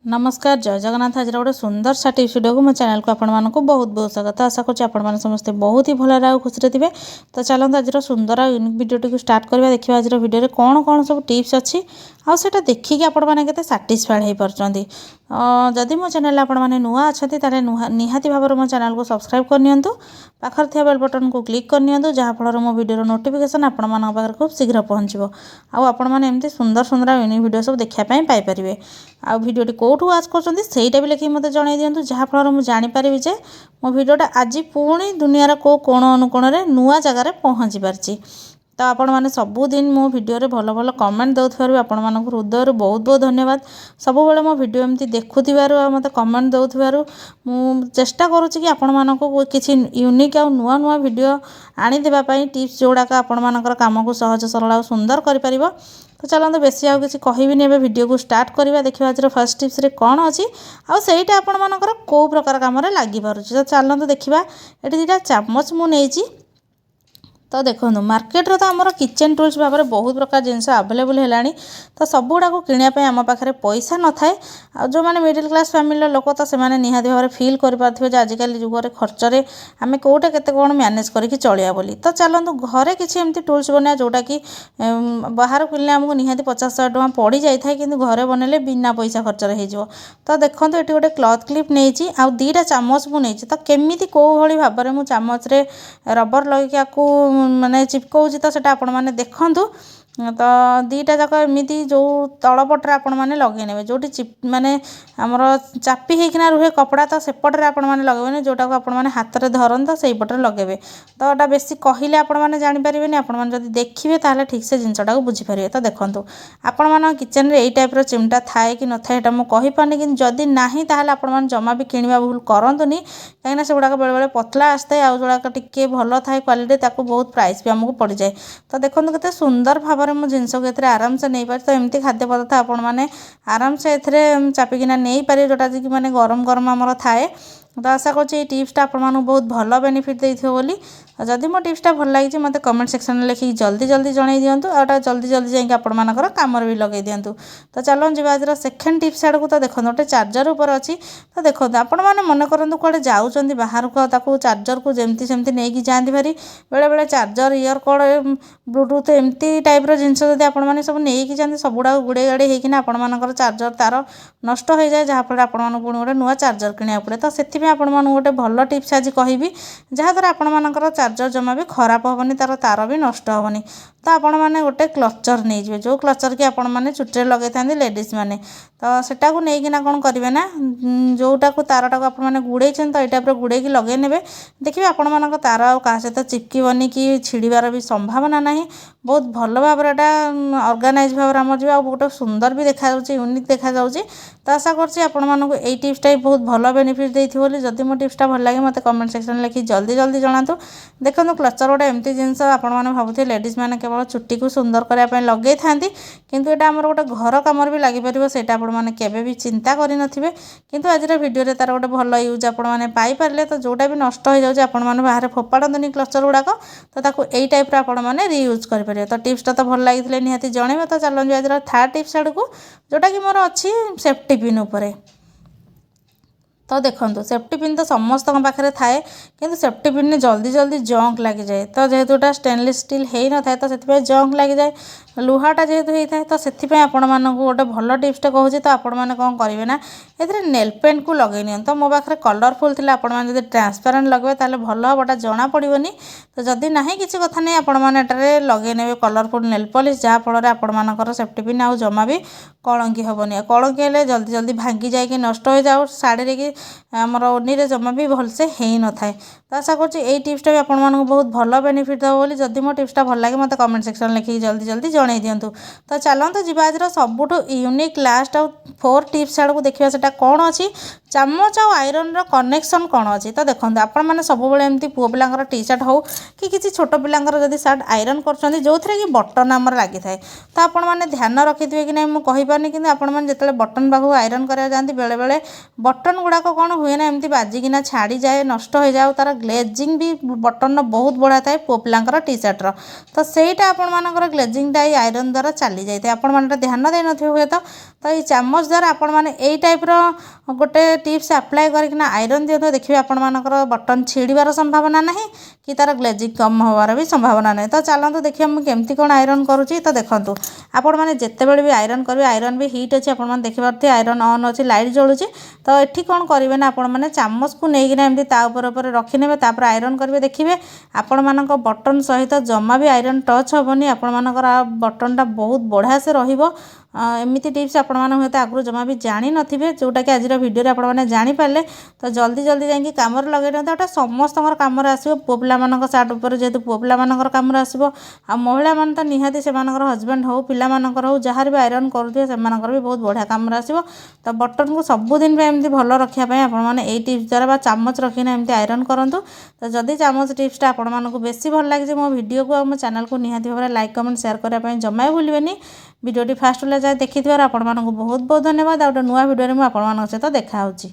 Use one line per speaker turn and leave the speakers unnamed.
नमस्कार जय जगन्नाथ। आज गोटे सुंदर सा टिप्स वीडियो को मो चैनल को आपण को बहुत बहुत स्वागत। आशा करूँ आपण समस्ते बहुत ही भल आ खुशी थे। तो चलते आज सुंदर आ यूनिक वीडियो स्टार्ट करवा। देखिए आज वीडियो कौन कौन सब टिप्स अच्छी आटा देखिए आपण मैंने साटिस्फाइड हो पार्टी। जदि मो चैनल आपण मैंने नुआ अच्छा निहाती भाव मो चैनल को सब्सक्राइब करनी पाखर थी बेल बटन को क्लिक करनी जहाँफल मो वीडियो नोटिफिकेशन आपण पाखे खूब शीघ्र पहुँचो। आपण मैंने सुंदर सुंदर यूनिक वीडियो सब देखापी पाइपर। आ भिडियोटी कौटू वाच कर भी लिखिक मत जन दिंतु जहाँफल मुझे जानीपरि जे मो भिडियोटा आज पुणी दुनियार को कोण अनुकोण में नुआ जगार पहुँची पार्ची। तो आपण मैंने सबुदिन मो भिडियो भल भल कमेंट दौर आपण मानक हृदय बहुत बहुत धन्यवाद। सबुबले मो भिडियो एमती देखुवर मत कमेंट दौर मु चेष्टा करुच्ची कि आपण मानक किसी यूनिक आ नुआ नुआ भिडियो आनी देवाई टिप्स जोड़ाक आपण मानकर काम को सहज सरल आ सुंदर कर। तो चलते बेसी आउ किसी कहबिनी ए वीडियो को स्टार्ट करवा। देखिए आज फर्स्ट टिप्स रे कौन अच्छी आईटा आपण मानकर कौ प्रकार काम लगी पारुछि। तो चलते देखा ये दुटा चामच मुझे तो देखो मार्केट रे तो आमर किचन टूल्स भाव में बहुत प्रकार जिनस आवेलेबल है। तो सबुड़ाक किणापी आम पाखे पैसा न थाए जो मैंने मिडिल क्लास फैमिली लोक तो से निहाती भाव में फिल कर आजिकल जुगर खर्चरे आम कौटे केते कौन मैनेज करके चलिया बोली। तो चलतु घरे किसी एमती टूल्स बना जोटा कि बाहर किनले आमको निहाती 50,000 टଙ୍କା पड़ जाए कि घरे बनइले बिना पैसा खर्चर हो। तो देखो ये गोटे क्लथ क्लिप नहीं आ दुटा चामच मुझे तो केमी कौ भाई भाव में मुझे चामच रबर लगे माने चिपकाउछि। तो सेटा आपण माने देखंतु तो दीटा जाक एमती जो तलपटे आपण मैंने लगे जो माने आमर चापी होना रुहे कपड़ा तो सेपटे आपण मैंने लगे जोटा को आपण मैंने हाथ में धरन तो सही पटे लगे। तो यहाँ बेसी कहले आपण मैंने जानीपारे आपण मैंने जब देखिए ताल ठीक से जिनटा को बुझीपारे। तो देखो आपण मान किचन रे टाइप चिमटा थाए कि न थाए मुझे कहीपारे कि जदि ना आपण मैंने जमा भी किणवा भूल करतुनि कहीं से गुड़ाक बेले बेले पतला आसता है आउाक टे भल थाए क्वालिटी बहुत प्राइस भी आमको पड़ जाए। तो देखो के सुंदर भाव में जिनस को आराम से नहीं पारे। तो एमती खाद्य पदार्थ आपण मैंने आराम से चापिकिना नहीं पारे जोटा कि माने गरम गरम आमर थाए। तो आशा करुँच टिप्सटा आपको बहुत भल बेनिफिट देथिबो बोली। जदि मो टिप्सटा भल लगी मत कमेंट सेक्शन में लिखिक जल्दी जल्दी जन दिंतु आटा जल्दी जल्दी जाकि आपर कम भी लगे दिंतु। तो चलो जी आज सेकेंड टिप्स आड़ को तो देखो गोटे चार्जर उपर अच्छी। तो देखो आपण मैंने मन करूँ कड़े जाऊँच बाहर को चार्जर को जमती सेमती नहीं जाती भारी बेले बेले चार्जर इयर कड ब्लूटूथ एमती टाइप जिनस जब आपने सब नहीं जाते सबुड़ा गुड़े गाड़े होना आपण चार्जर तार नष्ट हो जाए जहाँफल आपको पुणी गोटे नुआ चार्जर किणा पड़े। तो से आपण गोटे भल टिप्स आज कहबी जहाँद्वारा आपण चार्जर जमा भी खराब हेनी तार भी नष्ट हेनी। तो आपण मैंने गोटे क्लचर नहीं जाए जो क्लचर कि आपण मैंने चुटे लगे था लेडीज मैंने तो सेटा को लेकिन कौन करेंगे ना जोटा को तारटा को आपने गुड़े तो ये टाइप गुड़े लगे ने देखिए आपण मान तार क्या सहित चिपकनी कि छिड़बार भी संभावना ना। बहुत भल भाव ऑर्गेनाइज भाव आम जी गोटे सुंदर भी देखा यूनिक देखा। तो आशा करूँ यही टिप्सटा बहुत भल बेनिफिट देती बोली। जदि मो टिप्सटा भल लगे मत कमेंट सेक्शन में लिखी जल्दी जल्दी जनातु। देखो क्लचर गोटे एमती जिनस आपने भावुथे लेडीज मैंने केवल चुटी को सुंदर करने लगे था किंतु यहाँ आमर गोटे घर कम भी लगिपर से केवे भी चिंता करें किंतु आज भिडियो तार गोटे भल यूज आपने पाइपारे। तो जोटा भी नष्ट हो जाए आपण मैंने बाहर फोपाड़नी क्लचर गुड़ाक तो ताकू यही टाइप आपने रियूज करेंगे। तो टिप्सटा तो भल लगी निहाती जनइबे। तो चलो आज थर्ड टिप्स आड़ को जोटा कि मोर अच्छी सेफ्टी पिन उपरे। तो देखो सेफ्टी पिन तो समस्त पाखे थाए कि सेफ्टी पिन में जल्दी जल्दी जंक लग जाए। तो जेहेतुटा स्टेनलेस स्टील हो न था तो से जंक लग जाए लुहाटा जेहेतु होता है। तो से आपण मानक गोटे भल टिप्सटा कहूँ। तो आपण मैंने कौन करेंगे ना ये नेल पेंट को लगे नि। तो मो पाखे कलरफुल थी आपण मैंने ट्रांसपेरेंट लगे तो भल हमटा जना पड़ोनी। तो जदि ना किसी कथा नहीं आपण मैंने लगे ने कलरफुल नेल पॉलिश जहाँफल आपण मानकर सेफ्टी पिन आउ जमा भी कलंकी हेनी। कलंकी हेले जल्दी जल्दी भांगी जाए नष्ट हो जाओ शाड़ी कि आमर ओनी रे जमा भी भलसे हो न था। तो आशा करुँच यही टिप्सटा भी आपको बहुत भल बेनिफिट देव बोली। जदि मो टिप्सटा भल लगे मत कमेंट सेक्शन में लिखिक जल्दी जल्दी जन दिंतु। तो चलते जी आज सबुठ यूनिक लास्ट आउ 4 टिप्स आड़ को देखा से कौन अच्छी चामच आ आयरन कनेक्शन कौन अच्छी। तो देखो आपण मैंने सब एमती पुओ पिलांकर टी सार्ट हो कि किसी छोट पिलांकर जदि सार्ट आयरन कर जो थे कि बटन आमर लगी थाए। तो आपण मैंने ध्यान रखिथे कि नहीं मुझे कहीपारे कि आपण मैंने जो बटन पाखु आयरन करा जाती बेले बेले बटन गुड़ाक କ'ଣ ହୁଏ ନା ଏମିତି ବାଜିକିନା ଛାଡ଼ିଯାଏ, ନଷ୍ଟ ହୋଇଯାଏ। ତାର ଗ୍ଲେଜିଂ ବି ବଟନ୍ର ବହୁତ ବଢ଼ିଆ ଥାଏ ପୁଅ ପିଲାଙ୍କର ଟି ସାର୍ଟର। ତ ସେଇଟା ଆପଣମାନଙ୍କର ଗ୍ଲେଜିଂଟା ଏଇ ଆଇରନ୍ ଦ୍ୱାରା ଚାଲି ଯାଇଥାଏ। ଆପଣମାନେ ଧ୍ୟାନ ଦେଇନଥିବେ ହୁଏତ। ତ ଏଇ ଚାମଚ ଦ୍ୱାରା ଆପଣମାନେ ଏଇ ଟାଇପ୍ର ଗୋଟେ ଟିପ୍ସ ଆପ୍ଲାଏ କରିକିନା ଆଇରନ୍ ଦିଅନ୍ତୁ, ଦେଖିବେ ଆପଣମାନଙ୍କର ବଟନ୍ ଛିଡ଼ିବାର ସମ୍ଭାବନା ନାହିଁ କି ତାର ଗ୍ଲେଜିଂ କମ୍ ହେବାର ବି ସମ୍ଭାବନା ନାହିଁ। ତ ଚାଲନ୍ତୁ ଦେଖିବା ମୁଁ କେମିତି କ'ଣ ଆଇରନ୍ କରୁଛି। ତ ଦେଖନ୍ତୁ ଆପଣମାନେ ଯେତେବେଳେ ବି ଆଇରନ୍ କରିବେ, ଆଇରନ୍ ବି ହିଟ୍ ଅଛି, ଆପଣମାନେ ଦେଖିପାରୁଥିବେ ଆଇରନ୍ ଅନ୍ ଅଛି, ଲାଇଟ୍ ଜଳୁଛି। ତ ଏଠି କ'ଣ କରିବେ ନା ଆପଣମାନେ ଚାମଚକୁ ନେଇକିନା ଏମିତି ତା ଉପରେ ରଖିନେବେ, ତାପରେ ଆଇରନ୍ କରିବେ। ଦେଖିବେ ଆପଣମାନଙ୍କ ବଟନ୍ ସହିତ ଜମା ବି ଆଇରନ୍ ଟଚ୍ ହେବନି, ଆପଣମାନଙ୍କର ବଟନ୍ଟା ବହୁତ ବଢ଼ିଆ ସେ ରହିବ। ଏମିତି ଟିପ୍ସ ଆପଣମାନେ ହୁଏତ ଆଗରୁ ଜମା ବି ଜାଣିନଥିବେ, ଯେଉଁଟାକି ଆଜିର ଭିଡ଼ିଓରେ ଆପଣମାନେ ଜାଣିପାରିଲେ। ତ ଜଲ୍ଦି ଯାଇକି କାମରେ ଲଗାଇ ଦିଅନ୍ତୁ। ଏଇଟା ସମସ୍ତଙ୍କର କାମରେ ଆସିବ, ପୁଅ ପିଲାମାନଙ୍କ ସାର୍ଟ ଉପରେ ଯେହେତୁ ପୁଅ ପିଲାମାନଙ୍କର କାମରେ ଆସିବ, ଆଉ ମହିଳାମାନେ ତ ନିହାତି ସେମାନଙ୍କର ହଜବେଣ୍ଡ ହେଉ, ପିଲାମାନଙ୍କର ହେଉ, ଯାହାର ବି ଆଇରନ୍ କରୁଥିବେ ସେମାନଙ୍କର ବି ବହୁତ ବଢ଼ିଆ କାମରେ ଆସିବ। ତ ବଟନ୍କୁ ସବୁଦିନ ପାଇଁ ଏମିତି ଭଲ ରଖିବା ପାଇଁ ଆପଣମାନେ ଏଇ ଟିପ୍ସ ଦ୍ୱାରା ବା ଚାମଚ ରଖିକିନା ଏମିତି ଆଇରନ୍ କରନ୍ତୁ। ତ ଯଦି ଚାମଚ ଟିପ୍ସଟା ଆପଣମାନଙ୍କୁ ବେଶୀ ଭଲ ଲାଗିଛି ମୋ ଭିଡ଼ିଓକୁ ଆଉ ମୋ ଚ୍ୟାନେଲକୁ ନିହାତି ଭାବରେ ଲାଇକ୍ କମେଣ୍ଟ ସେୟାର କରିବା ପାଇଁ ଜମା ଭୁଲିବେନି। ଭିଡ଼ିଓଟି ଫାଷ୍ଟ ଯାଏ ଦେଖିଥିବାରୁ ଆପଣମାନଙ୍କୁ ବହୁତ ଧନ୍ୟବାଦ। ଆଉ ଗୋଟେ ନୂଆ ଭିଡ଼ିଓରେ ମୁଁ ଆପଣମାନଙ୍କ ସହିତ ଦେଖା ହେଉଛି।